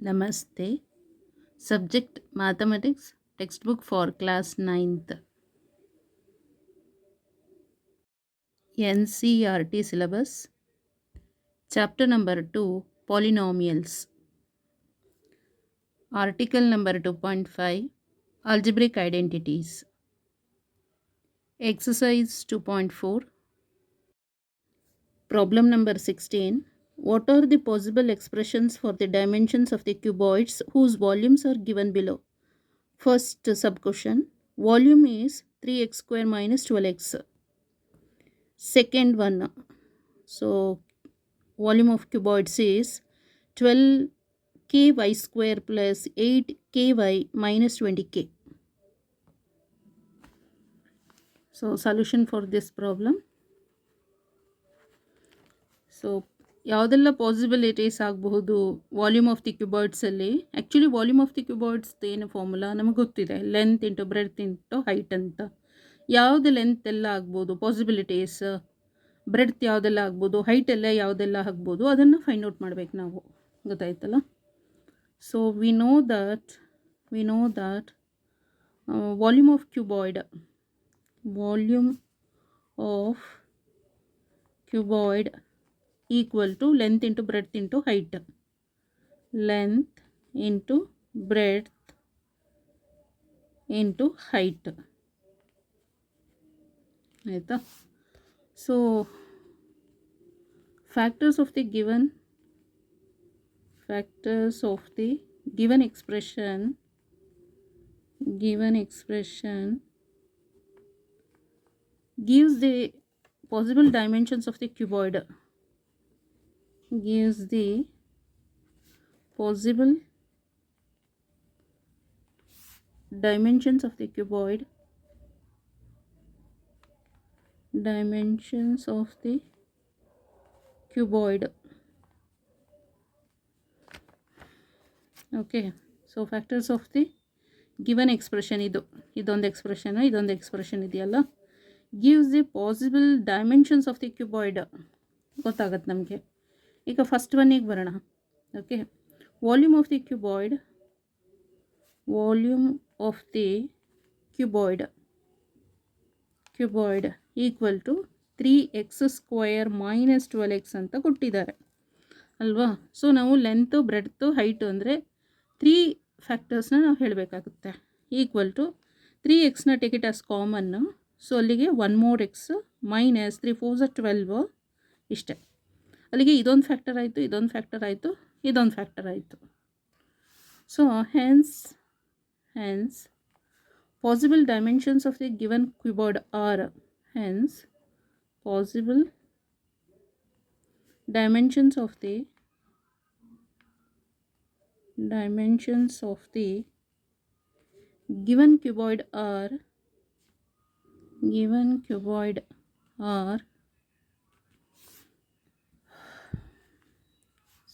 Namaste. Subject Mathematics, textbook for class 9th. NCERT syllabus. Chapter number 2, Polynomials. Article number 2.5, Algebraic Identities. Exercise 2.4. Problem number 16. What are the possible expressions for the dimensions of the cuboids whose volumes are given below? First sub-question. Volume is 3x square minus 12x. Second one. So volume of cuboids is 12ky square plus 8ky minus 20k. So solution for this problem. So ಯಾವುದೆಲ್ಲ possibilities ಆಗಬಹುದು volume of the ಕ್ಯೂಬಾಯ್ಡ್ಸಲ್ಲಿ. Actually volume of the cuboids ಏನು formula ನಮಗೆ ಗೊತ್ತಿದೆ, length into breadth into height ಅಂತ. ಯಾವುದು length ಎಲ್ಲ ಆಗ್ಬೋದು, ಪಾಸಿಬಿಲಿಟೀಸ್ ಬ್ರೆಡ್ತ್ ಯಾವುದೆಲ್ಲ ಆಗ್ಬೋದು, ಹೈಟ್ ಎಲ್ಲ ಯಾವುದೆಲ್ಲ ಆಗ್ಬೋದು, ಅದನ್ನು ಫೈಂಡ್ ಔಟ್ ಮಾಡಬೇಕು ನಾವು. ಗೊತ್ತಾಯ್ತಲ್ಲ. So we know that volume of cuboid equal to length into breadth into height. Length into breadth into height. ಆಯಿತಾ. So factors of the given expression gives the possible dimensions of the cuboid. Gives the possible dimensions of the cuboid. Okay. So factors of the given expression ಇದೊಂದು expression ಇದೆಯಲ್ಲ, gives the possible dimensions of the cuboid. ಗೊತ್ತಾಗತ್ತೆ ನಮಗೆ. ಈಗ first ಒನ್ನಿಗೆ ಬರೋಣ. Okay. Volume of the cuboid equal to 3x square minus 12x ಅಂತ ಕೊಟ್ಟಿದ್ದಾರೆ ಅಲ್ವಾ. ಸೊ ನಾವು ಲೆಂತು ಬ್ರೆಡ್ತು ಹೈಟು ಅಂದರೆ 3 ಫ್ಯಾಕ್ಟರ್ಸ್ನ ನಾವು ಹೇಳಬೇಕಾಗುತ್ತೆ. ಈಕ್ವಲ್ ಟು 3xನ take it as common. So ಅಲ್ಲಿಗೆ 1 more x ಮೈನಸ್ 3 4 12 ಇಷ್ಟೇ. ಅಲ್ಲಿಗೆ ಇದೊಂದು ಫ್ಯಾಕ್ಟರ್ ಆಯಿತು, ಇದೊಂದು ಫ್ಯಾಕ್ಟರ್ ಆಯಿತು. So hence possible dimensions of the given cuboid are. Hence possible dimensions of the given cuboid are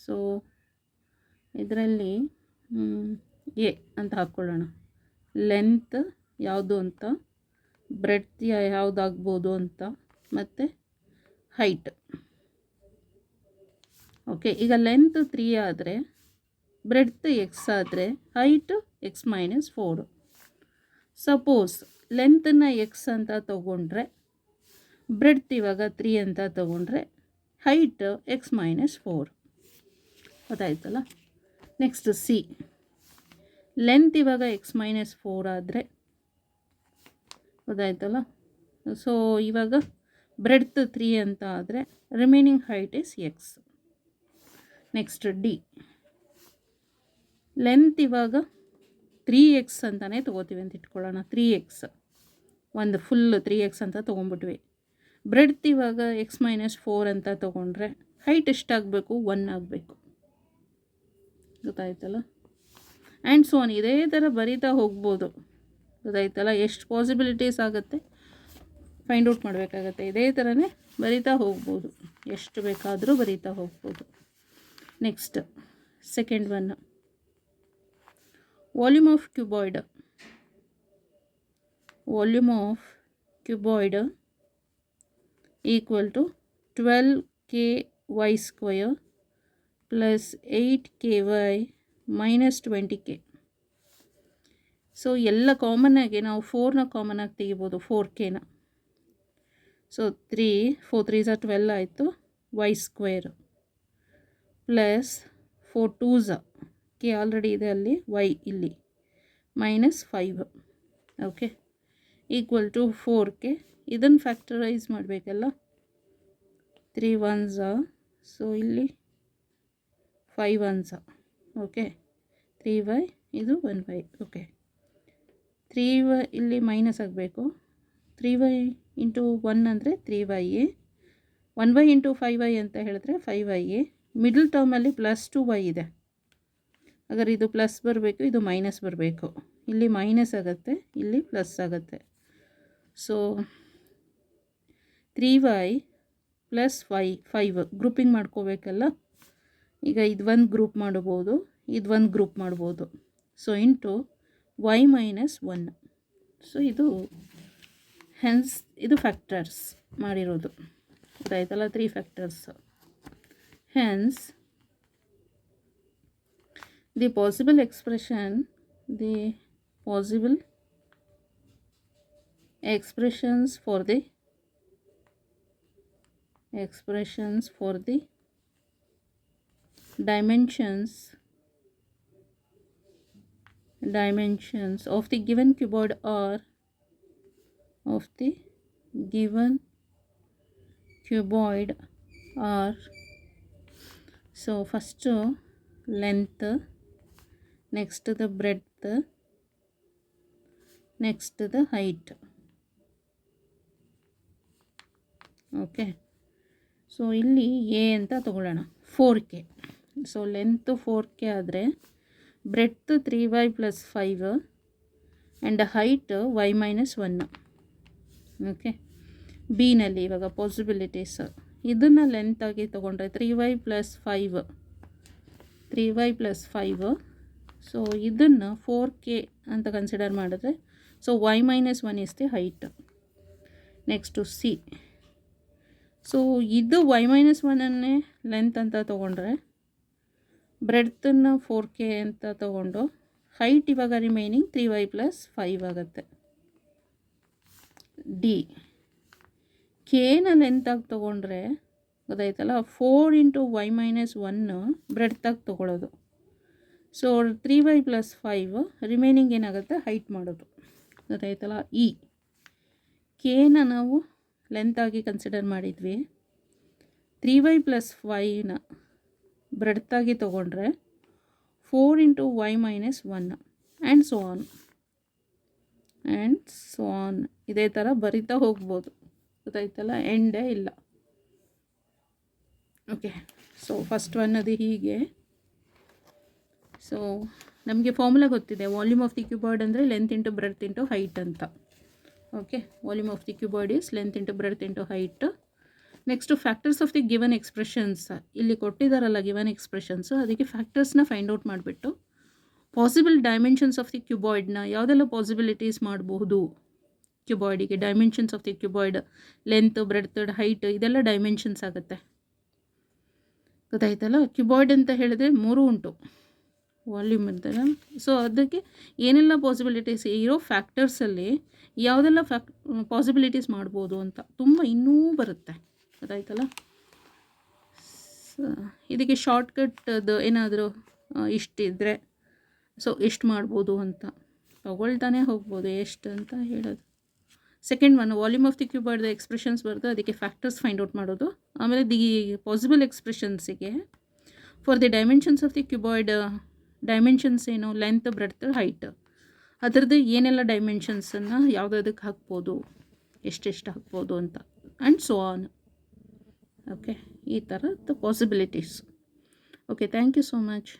so ಇದರಲ್ಲಿ ಎ ಅಂತ ಹಾಕ್ಕೊಳ್ಳೋಣ. ಲೆಂತ್ ಯಾವುದು ಅಂತ, ಬ್ರೆಡ್ತ್ ಯಾವುದಾಗ್ಬೋದು ಅಂತ, ಮತ್ತು ಹೈಟ್. ಓಕೆ. ಈಗ ಲೆಂತ್ 3 ಆದರೆ, ಬ್ರೆಡ್ತ್ ಎಕ್ಸ್ ಆದರೆ, ಹೈಟ್ ಎಕ್ಸ್ ಮೈನಸ್ 4. ಸಪೋಸ್ ಲೆಂತನ್ನು ಎಕ್ಸ್ ಅಂತ ತೊಗೊಂಡ್ರೆ, ಬ್ರೆಡ್ತ್ ಇವಾಗ 3 ಅಂತ ತೊಗೊಂಡ್ರೆ, ಹೈಟ್ ಎಕ್ಸ್ ಮೈನಸ್ 4. ಗೊತ್ತಾಯ್ತಲ್ಲ. Next C. ಲೆಂತ್ ಇವಾಗ ಎಕ್ಸ್ ಮೈನಸ್ 4 ಆದರೆ, ಗೊತ್ತಾಯ್ತಲ್ಲ. ಸೊ ಇವಾಗ ಬ್ರೆಡ್ತ್ 3 ಅಂತ ಆದರೆ, remaining height is X. Next D. Length ಇವಾಗ 3x ಅಂತಲೇ ತೊಗೋತೀವಿ ಅಂತ ಇಟ್ಕೊಳ್ಳೋಣ. 3x ಒಂದು ಫುಲ್ 3x ಅಂತ ತೊಗೊಂಡ್ಬಿಟ್ವಿ. ಬ್ರೆಡ್ತ್ ಇವಾಗ ಎಕ್ಸ್ ಮೈನಸ್ 4 ಅಂತ ತೊಗೊಂಡ್ರೆ, ಹೈಟ್ ಎಷ್ಟಾಗಬೇಕು? 1 ಆಗಬೇಕು. ಗೊತ್ತಾಯ್ತಲ್ಲ. ಆ್ಯಂಡ್ ಸೊ ಆನ್ ಇದೇ ಥರ ಬರಿತಾ ಹೋಗ್ಬೋದು. ಗೊತ್ತಾಯ್ತಲ್ಲ. ಎಷ್ಟು ಪಾಸಿಬಿಲಿಟೀಸ್ ಆಗುತ್ತೆ ಫೈಂಡ್ ಔಟ್ ಮಾಡಬೇಕಾಗತ್ತೆ. ಇದೇ ಥರನೇ ಬರಿತಾ ಹೋಗ್ಬೋದು, ಎಷ್ಟು ಬೇಕಾದರೂ ಬರಿತಾ ಹೋಗ್ಬೋದು. Next second one. Volume of cuboid equal to 12ky square plus 8ky -20k. So ಎಲ್ಲ ಕಾಮನ್ನಾಗಿ ನಾವು 4ನ ಕಾಮನ್ನಾಗಿ ತೆಗಿಬೋದು, 4kನ. ಸೊ 3 4 3s are 12 ಆಯಿತು, y² plus 4 2s K already ಇದೆ ಅಲ್ಲಿ, y ಇಲ್ಲಿ -5. Okay, equal to 4k. ಇದನ್ನು ಫ್ಯಾಕ್ಟರೈಸ್ ಮಾಡಬೇಕಲ್ಲ, 3 1s, ಸೊ ಇಲ್ಲಿ 5 1s. ಓಕೆ, 3y ಇದು 1y. ಓಕೆ, 3y ಇಲ್ಲಿ ಮೈನಸ್ ಆಗಬೇಕು, 3y ಇಂಟು 1 ಅಂದರೆ 3y, 1y ಇಂಟು 5y ಅಂತ ಹೇಳಿದ್ರೆ 5y. ಮಿಡಲ್ ಟರ್ಮಲ್ಲಿ +2y ಇದೆ, ಅಗರ್ ಇದು ಪ್ಲಸ್ ಬರಬೇಕು, ಇದು ಮೈನಸ್ ಬರಬೇಕು. ಇಲ್ಲಿ ಮೈನಸ್ ಆಗುತ್ತೆ, ಇಲ್ಲಿ ಪ್ಲಸ್ ಆಗುತ್ತೆ. ಸೊ 3y ಪ್ಲಸ್ 5 ಗ್ರೂಪಿಂಗ್ ಮಾಡ್ಕೋಬೇಕಲ್ಲ. ಈಗ ಇದು ಒಂದು ಗ್ರೂಪ್ ಮಾಡ್ಬೋದು, ಇದು ಒಂದು ಗ್ರೂಪ್ ಮಾಡ್ಬೋದು. So into y -1. ಸೊ ಇದು ಹೆನ್ಸ್ ಇದು ಫ್ಯಾಕ್ಟರ್ಸ್ ಮಾಡಿರೋದು ಗೊತ್ತಾಯ್ತಲ್ಲ, 3 factors. Hence the possible expressions for the dimensions of the given cuboid are so first length, next the breadth, next the height. Okay, so ಇಲ್ಲಿ A ಅಂತ ತಗೊಳ್ಳೋಣ, 4k. So length 4k ಆದರೆ breadth 3y + 5 and height y -1. Okay, ಬಿನಲ್ಲಿ ಇವಾಗ possibilities, ಇದನ್ನು ಲೆಂತಾಗಿ ತೊಗೊಂಡ್ರೆ 3y + 5. So ಇದನ್ನು 4k ಅಂತ ಕನ್ಸಿಡರ್ ಮಾಡಿದ್ರೆ, so y -1 is the height. Next C. So ಇದು y -1ಅನ್ನೇ ಲೆಂತ್ ಅಂತ ತೊಗೊಂಡ್ರೆ, ಬ್ರೆಡ್ತನ್ನು 4k ಅಂತ ತೊಗೊಂಡು, ಹೈಟ್ ಇವಾಗ ರಿಮೈನಿಂಗ್ 3y + 5 ಆಗುತ್ತೆ. ಡಿ, ಕೆನ ಲೆಂತಾಗಿ ತೊಗೊಂಡ್ರೆ ಗೊತ್ತಾಯ್ತಲ್ಲ, 4 × y -1 ಬ್ರೆಡ್ತಾಗಿ ತೊಗೊಳ್ಳೋದು. ಸೊ 3y + 5 ರಿಮೈನಿಂಗ್ ಏನಾಗುತ್ತೆ, ಹೈಟ್ ಮಾಡೋದು ಗೊತ್ತಾಯ್ತಲ್ಲ. ಇ, ಕೆನ ನಾವು ಲೆಂತಾಗಿ ಕನ್ಸಿಡರ್ ಮಾಡಿದ್ವಿ, 3y + 5ನ ಬ್ರೆಡ್ತಾಗಿ ತೊಗೊಂಡ್ರೆ 4 × y -1 ಆ್ಯಂಡ್ ಸೊ ಆನ್ ಇದೇ ಥರ ಬರಿತಾ ಹೋಗ್ಬೋದು ಗೊತ್ತಾಯ್ತಲ್ಲ, ಎಂಡೇ ಇಲ್ಲ. ಓಕೆ, ಸೊ ಫಸ್ಟ್ ಒನ್ ಅದು ಹೀಗೆ. ಸೊ ನಮಗೆ ಫಾರ್ಮುಲಾ ಗೊತ್ತಿದೆ, ವಾಲ್ಯೂಮ್ ಆಫ್ ದಿ ಕ್ಯೂಬಾಯ್ಡ್ ಅಂದರೆ length into breadth into height ಅಂತ. Okay, volume of the cuboid is length into breadth into height. Next factors of the given expressions, ಇಲ್ಲಿ ಕೊಟ್ಟಿದ್ದಾರಲ್ಲ given expressions, ಅದಕ್ಕೆ ಫ್ಯಾಕ್ಟರ್ಸ್ನ ಫೈಂಡ್ ಔಟ್ ಮಾಡಿಬಿಟ್ಟು possible dimensions of the ಕ್ಯೂಬಾಯ್ಡ್ನ ಯಾವುದೆಲ್ಲ possibilities ಮಾಡಬಹುದು ಕ್ಯೂಬಾಯ್ಡಿಗೆ, dimensions of the cuboid, length breadth height ಇದೆಲ್ಲ ಡೈಮೆನ್ಷನ್ಸ್ ಆಗುತ್ತೆ ಗೊತ್ತಾಯ್ತಲ್ಲ. ಕ್ಯೂಬಾಯ್ಡ್ ಅಂತ ಹೇಳಿದ್ರೆ 3 ಉಂಟು, ವಾಲ್ಯೂಮ್ ಅಂತಲ್ಲ. ಸೊ ಅದಕ್ಕೆ ಏನೆಲ್ಲ ಪಾಸಿಬಿಲಿಟೀಸ್ ಇರೋ ಫ್ಯಾಕ್ಟರ್ಸಲ್ಲಿ ಯಾವುದೆಲ್ಲ ಪಾಸಿಬಿಲಿಟೀಸ್ ಮಾಡ್ಬೋದು ಅಂತ ತುಂಬ ಇನ್ನೂ ಬರುತ್ತೆ ಗೊತ್ತಾಯ್ತಲ್ಲ. ಇದಕ್ಕೆ ಶಾರ್ಟ್ಕಟ್ ಏನಾದರೂ ಇಷ್ಟಿದ್ರೆ ಸೊ ಎಷ್ಟು ಮಾಡ್ಬೋದು ಅಂತ ತಗೊಳ್ತಾನೆ ಹೋಗ್ಬೋದು, ಎಷ್ಟು ಅಂತ ಹೇಳೋದು. Second one, volume of the cuboid expressions ಬರೋದು, ಅದಕ್ಕೆ ಫ್ಯಾಕ್ಟರ್ಸ್ ಫೈಂಡ್ ಔಟ್ ಮಾಡೋದು. ಆಮೇಲೆ ದಿ ಪಾಸಿಬಲ್ ಎಕ್ಸ್ಪ್ರೆಷನ್ಸಿಗೆ for the dimensions of the cuboid, dimensions ಏನು, ಲೆಂತ್ ಬ್ರೆಡ್ತ್ ಹೈಟ್, ಅದರದ್ದು ಏನೆಲ್ಲ ಡೈಮೆನ್ಷನ್ಸನ್ನು ಯಾವುದಕ್ಕೆ ಹಾಕ್ಬೋದು, ಎಷ್ಟೆಷ್ಟು ಹಾಕ್ಬೋದು ಅಂತ, ಆ್ಯಂಡ್ ಸೊ ಆನ್. ಓಕೆ, ಈ ಥರದ್ದು possibilities. Okay, thank you so much.